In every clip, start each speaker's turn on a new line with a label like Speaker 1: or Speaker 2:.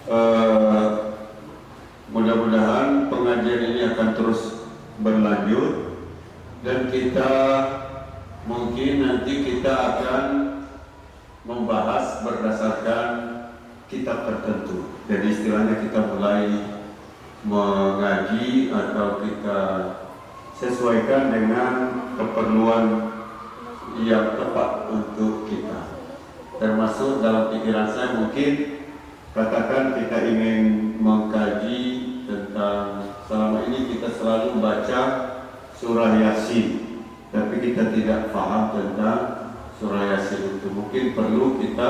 Speaker 1: Eh, Mudah-mudahan pengajian ini akan terus berlanjut dan kita mungkin nanti kita akan membahas berdasarkan kitab tertentu. Jadi istilahnya kita mulai mengaji atau kita sesuaikan dengan keperluan yang tepat untuk kita. Termasuk dalam pikiran saya mungkin katakan kita ingin mengkaji tentang, selama ini kita selalu baca surah Yasin, tapi kita tidak paham tentang surah Yasin itu. Mungkin perlu kita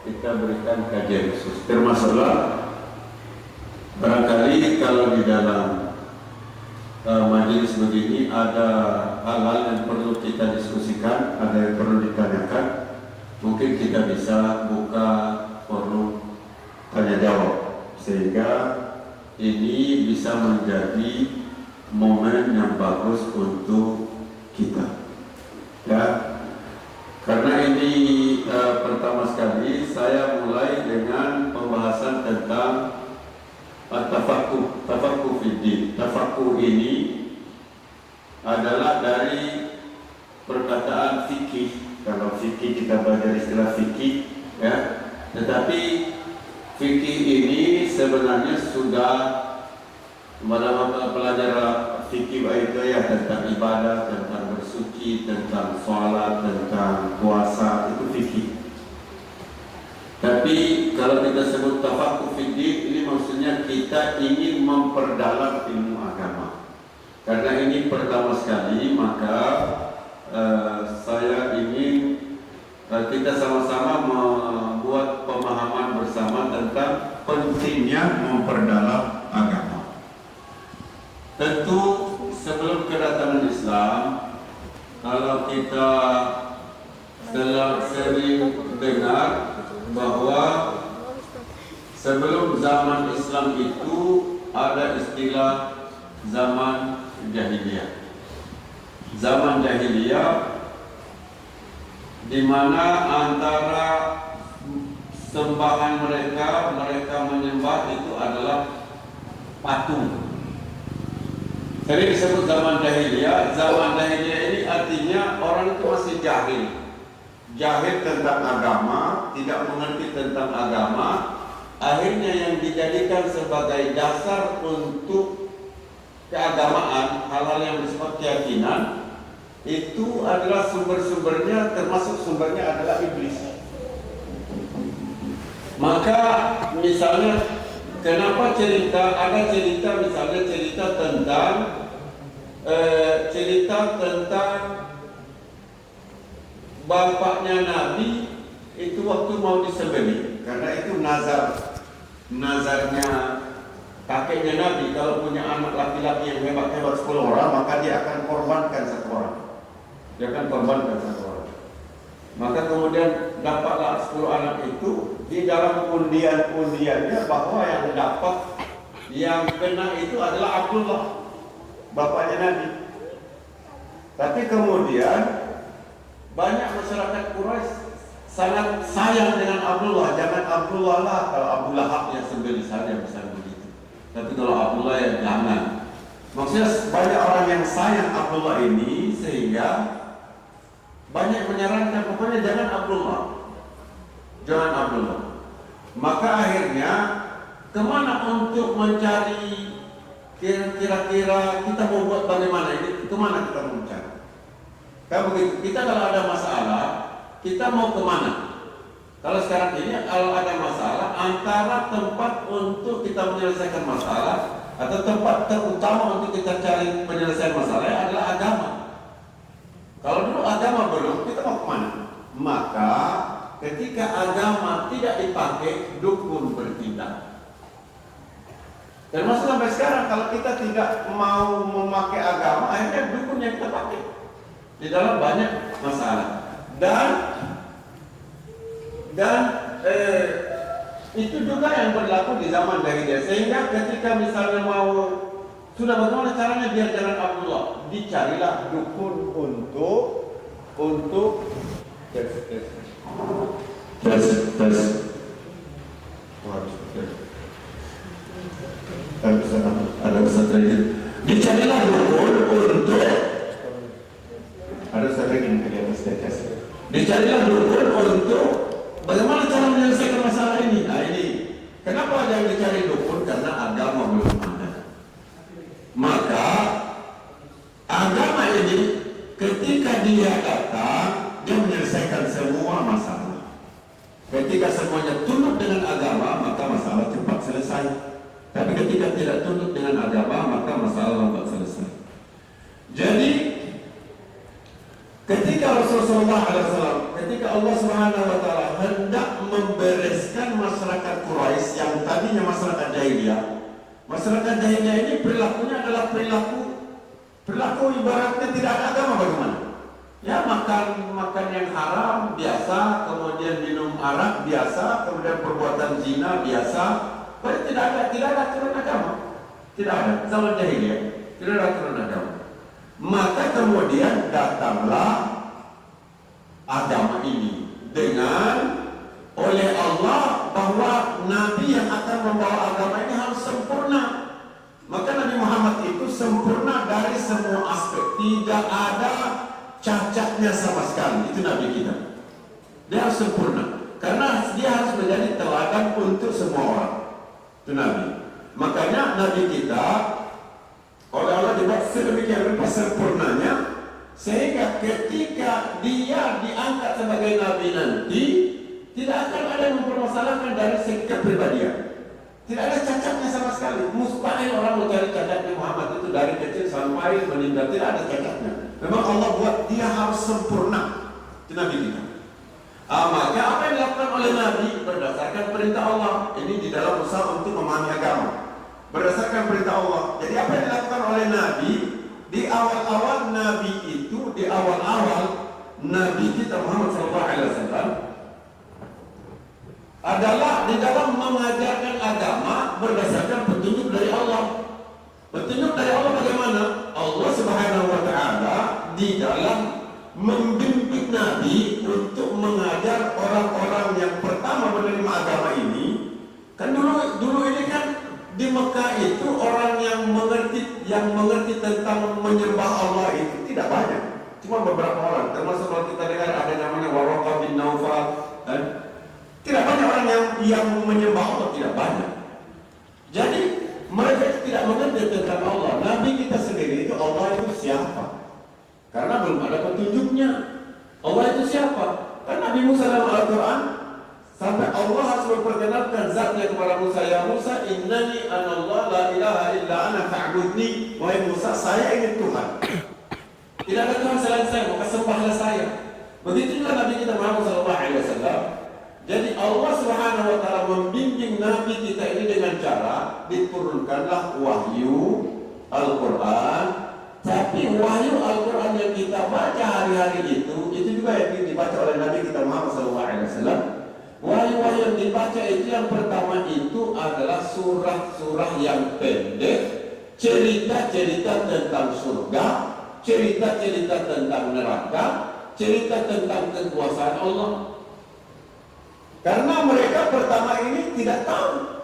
Speaker 1: berikan kajian khusus. Termasuklah barangkali kalau di dalam majelis begini ada hal-hal yang perlu kita diskusikan, ada yang perlu ditanyakan, mungkin kita bisa buka forum tanya jawab sehingga ini bisa menjadi momen yang bagus untuk kita, ya. Karena ini pertama sekali saya mulai dengan pembahasan tentang tafaqquh fiddin. Tafaqquh ini adalah dari perkataan fikih. Kalau fikih kita belajar istilah fikih, ya. Tetapi fikih ini sebenarnya sudah dalam belajar fikih itu ya tentang ibadah, tentang bersuci, tentang sholat, tentang puasa, itu fikih. Tapi kalau kita sebut tafaqquh fiddin, ini maksudnya kita ingin memperdalam ilmu agama. Karena ini pertama sekali, maka saya ingin kita sama-sama membuat pemahaman bersama tentang pentingnya memperdalam agama. Tentu sebelum kedatangan Islam, kalau kita sering dengar bahwa sebelum zaman Islam itu ada istilah zaman jahiliyah. Zaman jahiliyah di mana antara sembahan mereka menyembah itu adalah patung. Jadi disebut zaman jahiliyah. Zaman jahiliyah ini artinya orang itu masih jahil tentang agama, tidak mengerti tentang agama. Akhirnya yang dijadikan sebagai dasar untuk keagamaan, hal-hal yang bersifat keyakinan, itu adalah sumber-sumbernya, termasuk sumbernya adalah iblis. Maka misalnya kenapa ada cerita misalnya cerita tentang bapaknya Nabi itu waktu mau disembelih, karena itu nazarnya kakeknya Nabi, kalau punya anak laki-laki yang hebat-hebat 10 orang, maka dia akan korbankan satu orang. Maka kemudian dapatlah 10 anak itu. Di dalam undiannya bahwa yang dapat, yang kena itu adalah Abdullah, bapaknya Nabi. Tapi kemudian banyak masyarakat Quraisy sangat sayang dengan Abdullah. Jangan Abdullah lah, kalau Abu Lahab yang sembelih saja misalnya begitu. Tapi kalau Abdullah ya jangan. Maksudnya banyak orang yang sayang Abdullah ini sehingga banyak menyarankan pokoknya jangan Abdullah. Maka akhirnya kemana untuk mencari kira-kira kita mau buat bagaimana ini? Kemana kita mau mencari? Kalau begitu, kita kalau ada masalah kita mau kemana? Kalau sekarang ini kalau ada masalah, antara tempat untuk kita menyelesaikan masalah atau tempat terutama untuk kita cari penyelesaian masalahnya adalah agama. Kalau dulu agama belum, kita mau kemana? Maka ketika agama tidak dipakai, dukun bertindak. Termasuk sampai sekarang, kalau kita tidak mau memakai agama, akhirnya dukun yang kita pakai di dalam banyak masalah. Dan itu juga yang berlaku di zaman jahiliyah. Sehingga ketika misalnya sudah bagaimana caranya biar jalan Abdullah, dicarilah dukun untuk tes. Ada pesantren. Dicarilah dukun untuk ada sering di atas tetes. Dicarilah dukun untuk bagaimana cara menyelesaikan masalah ini. Nah ini, kenapa ada yang dicari dukun? Karena agama belum ada. Maka agama ini ketika dia datang, dia menyelesaikan semua masalah. Ketika semuanya tunduk dengan agama, maka masalah cepat selesai. Tapi ketika tidak tunduk dengan agama, maka masalah lambat selesai. Jadi ketika Rasulullah SAW, ketika Allah Subhanahu Wa Taala hendak membereskan masyarakat Quraisy yang tadinya masyarakat jahiliyah, masyarakat jahiliyah ini perilakunya adalah perilaku ibaratnya tidak ada agama bagaimana? Ya makan yang haram biasa, kemudian minum arak biasa, kemudian perbuatan zina biasa. Tidak ada aturan agama, tidak ada zaman jahiliyah, tidak ada aturan agama. Maka kemudian datanglah agama ini dengan oleh Allah bahwa Nabi yang akan membawa agama ini harus sempurna. Maka Nabi Muhammad itu sempurna dari semua aspek, tidak ada cacatnya sama sekali. Itu Nabi kita. Dia harus sempurna karena dia harus menjadi teladan untuk semua orang. Itu Nabi. Makanya Nabi kita oleh Allah dibuat sedemikian rupa sempurnanya sehingga ketika dia diangkat sebagai Nabi nanti tidak akan ada yang mempermasalahkan dari segi kepribadian. Tidak ada cacatnya sama sekali. Mustahil orang mencari cacatnya Muhammad itu dari kecil sampai meninggal, tidak ada cacatnya. Memang Allah buat dia harus sempurna. Itu Nabi kita. Maka apa yang dilakukan oleh Nabi berdasarkan perintah Allah. Ini di dalam usaha untuk memahami agama berdasarkan perintah Allah. Jadi apa yang dilakukan oleh Nabi di awal-awal Nabi itu, di awal-awal Nabi kita Muhammad SAW adalah di dalam mengajarkan agama berdasarkan petunjuk dari Allah. Petunjuk dari Allah bagaimana? Allah Subhanahu Wa Taala di dalam membimbing Nabi untuk mengajar orang-orang yang pertama menerima agama ini. Kan dulu ini kan di Mekah itu orang yang mengerti tentang menyembah Allah itu tidak banyak, cuma beberapa orang. Termasuk kalau kita dengar ada namanya Waraqah bin Naufal, dan tidak banyak orang yang menyembah Allah, tidak banyak. Jadi mereka tidak mengerti tentang Allah. Nabi kita sendiri itu Allah itu siapa? Karena belum ada petunjuknya. Allah itu siapa? Kan Nabi Musa dalam Al-Quran sampai Allah harus memperkenalkan zatnya kepada Musa. Ya Musa, innani anallah la ilaha illa ana fa'budni. Wahai Musa, saya ini Tuhan. Tidak ada Tuhan selain saya, maka sembahlah saya. Begitu juga Nabi kita Muhammad SAW. Jadi Allah Subhanahu Wa Taala membimbing Nabi kita ini dengan cara diturunkanlah wahyu Al-Quran. Tapi wahyu Al-Quran yang kita baca hari-hari itu juga yang dibaca oleh Nabi kita Muhammad SAW. Wahyu-wahyu yang dibaca itu yang pertama itu adalah surah-surah yang pendek, cerita-cerita tentang surga, cerita-cerita tentang neraka, cerita tentang kekuasaan Allah. Karena mereka pertama ini tidak tahu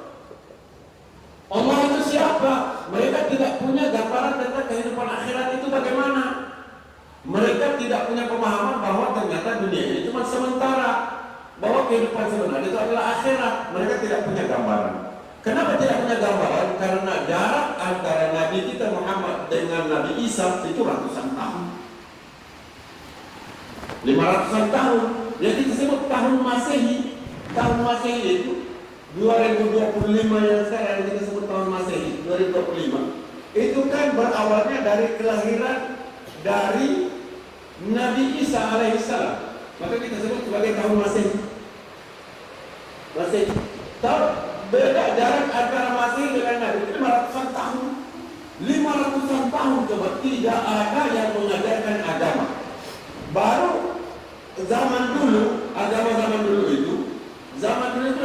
Speaker 1: Allah itu siapa. Mereka tidak punya gambaran tentang kehidupan akhirat itu bagaimana. Mereka tidak punya pemahaman bahwa ternyata dunia ini cuma sementara, bahwa kehidupan sebenarnya itu adalah akhirat. Mereka tidak punya gambaran. Kenapa tidak punya gambaran? Karena jarak antara Nabi kita Muhammad dengan Nabi Isa itu ratusan tahun, 500-an tahun. Jadi disebut tahun Masehi. Tahun Masehi itu 2025 yang sekarang kita sebut tahun Masehi 2025. Itu kan berawalnya dari kelahiran dari Nabi Isa alaihissalam. Maka kita sebut sebagai tahun Masehi. Tahu beda jarak antara Masehi dengan Nabi itu 500-an tahun. 500-an tahun coba tidak ada yang mengajarkan agama. Baru zaman dulu, agama zaman dulu itu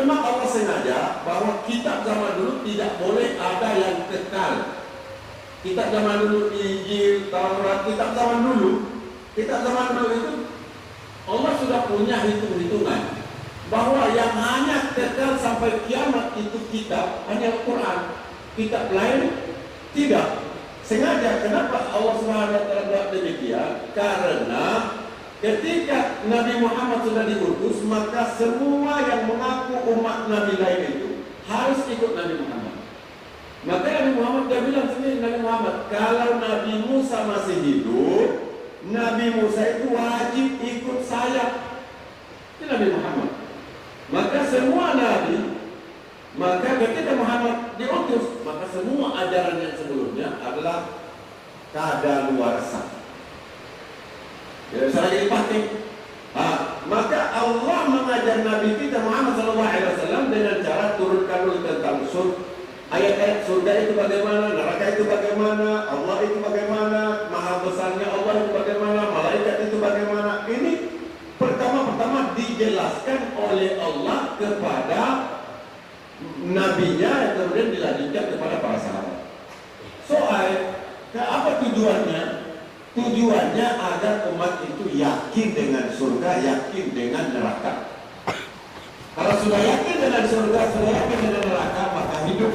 Speaker 1: memang Allah sengaja bahwa kitab zaman dulu tidak boleh ada yang kekal. Kitab zaman dulu, Injil, Taurat, kitab zaman dulu itu Allah sudah punya hitung-hitungan. bahwa yang hanya kekal sampai kiamat itu kitab hanya Al-Quran. Kitab lain tidak. Sengaja kenapa Allah SWT buat demikian? Karena ketika Nabi Muhammad sudah diutus, maka semua yang mengaku umat Nabi lain itu harus ikut Nabi Muhammad. Maka Nabi Muhammad dia bilang sendiri, Nabi Muhammad, kalau Nabi Musa masih hidup, Nabi Musa itu wajib ikut saya. Itu Nabi Muhammad. Maka semua Nabi, maka ketika Muhammad diutus, maka semua ajaran yang sebelumnya adalah kadaluarsa. Tidak bisa lagi dipakai. Maka Allah mengajar Nabi kita Muhammad SAW dengan cara turunkan dulu tentang surga. Ayat-ayat surga itu bagaimana, neraka itu bagaimana, Allah itu bagaimana, maha besarnya Allah itu bagaimana, malaikat itu bagaimana. Ini pertama-tama dijelaskan oleh Allah kepada nabinya, yang kemudian dilanjutkan kepada para sahabat. Soal apa tujuannya? Tujuannya agar umat itu yakin dengan surga, yakin dengan neraka. Kalau sudah yakin dengan surga, sudah yakin dengan neraka, maka hidup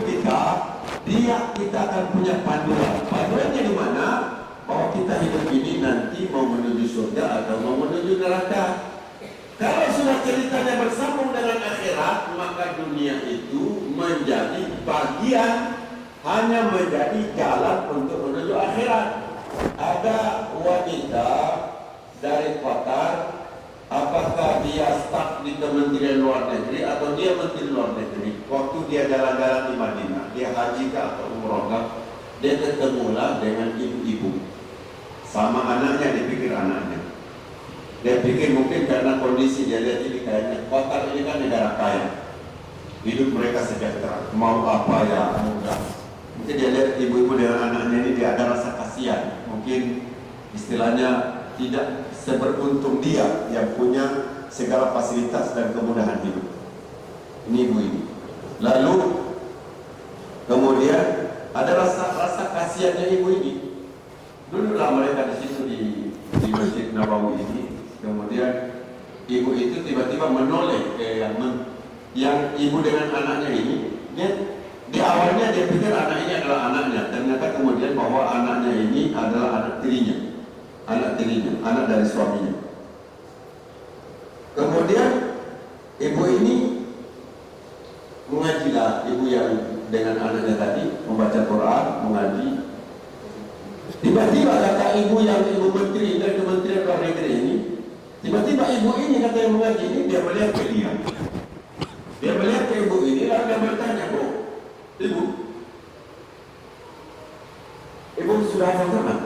Speaker 1: kita akan punya panduan. Panduannya di mana? Bahwa kita hidup ini nanti mau menuju surga atau mau menuju neraka. Kalau sudah ceritanya bersambung dengan akhirat, maka dunia itu menjadi bagian, hanya menjadi jalan untuk menuju akhirat. Ada wanita dari Qatar, apakah dia staf di Kementerian Luar Negeri atau dia Menteri Luar Negeri? Waktu dia jalan-jalan di Madinah, dia haji ke atau umroh, dia ketemulah dengan ibu-ibu sama anaknya. Dipikir anaknya, dia pikir mungkin karena kondisi dia lihat ini kayaknya Qatar ini kan negara kaya, hidup mereka sejahtera, mau apa ya mudah. Mungkin dia lihat ibu-ibu dengan anaknya ini, dia ada rasa kasihan. Mungkin istilahnya tidak seberuntung dia yang punya segala fasilitas dan kemudahan hidup. Ini ibu ini. Lalu kemudian ada rasa kasihannya ibu ini. Dululah mereka di situ di Masjid Nabawi ini. Kemudian ibu itu tiba-tiba menoleh ke yang ibu dengan anaknya ini. Di awalnya dia pikir anak ini adalah anaknya. Ternyata kemudian bahwa anaknya ini adalah anak tirinya, anak dari suaminya. Kemudian ibu ini mengajilah, ibu yang dengan anaknya tadi membaca Quran, mengaji. Tiba-tiba kata ibu menteri dari Kementerian Luar Negeri ini, tiba-tiba ibu ini kata yang mengaji ini, dia melihat ke dia. Dia melihat ke ibu ini, lalu dia bertanya, "Bu, ibu sudah hafal Quran?"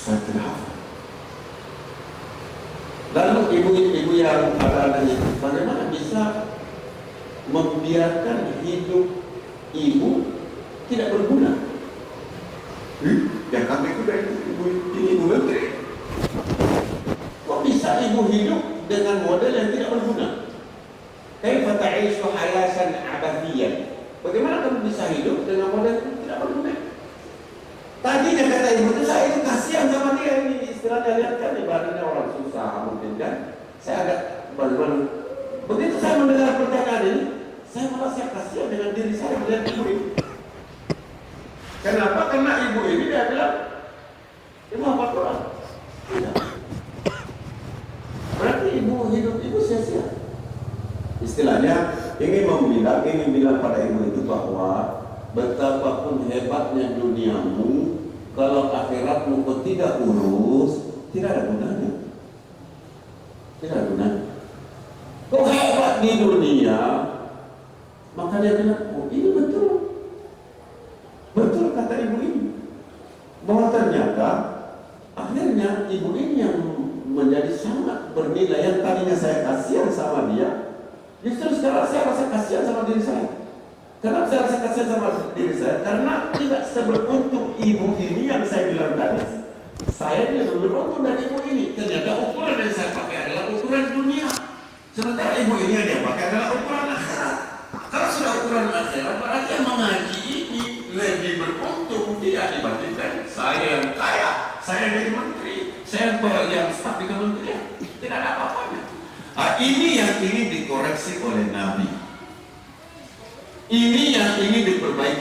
Speaker 1: Saya tidak hafal. Lalu ibu yang ada anaknya, bagaimana bisa membiarkan hidup ibu tidak berguna? Ya kami itu dari ibu menteri. Kok bisa ibu hidup dengan model yang tidak berguna? Kaifa ta'ishu hayatan abadiyan? Bagaimana kamu bisa hidup dengan model yang tidak berguna? Tadinya kata ibu itu, saya itu kasihan sama dia ini. Istilahnya lihat kan ibaratnya orang susah mungkin kan. Saya agak baru-baru. Begitu saya mendengar pertanyaan ini, saya merasa kasihan dengan diri saya melihat ibu ini. Kenapa? Karena ibu ini dia bilang, ibu hafal Quran. Tidak. Berarti hidup ibu sia-sia. Istilahnya ingin bilang pada ibu itu bahwa betapapun hebatnya duniamu, kalau akhiratmu kau tidak urus, tidak ada gunanya. Tidak ada gunanya. Kau hebat di dunia, maka dia bilang, oh ini betul. Betul kata ibu ini. Bahwa ternyata akhirnya ibu ini yang menjadi sangat bernilai. Yang tadinya saya kasihan sama dia, justru sekarang saya rasa kasihan sama diri saya. Kenapa saya rasa kasihan sama diri saya? Karena tidak seberuntung ibu ini yang saya bilang tadi. Saya tidak beruntung dari ibu ini. Ternyata ukuran yang saya pakai adalah ukuran dunia. Sementara ibu ini yang dia pakai adalah ukuran akhirat. Kalau sudah ukuran akhirat, berarti yang mengaji ini lebih beruntung tidak dibandingkan saya yang kaya, saya yang jadi menteri, saya yang staf di kementerian. Tidak ada apa. ini yang ingin dikoreksi oleh Nabi. Ini yang ingin diperbaiki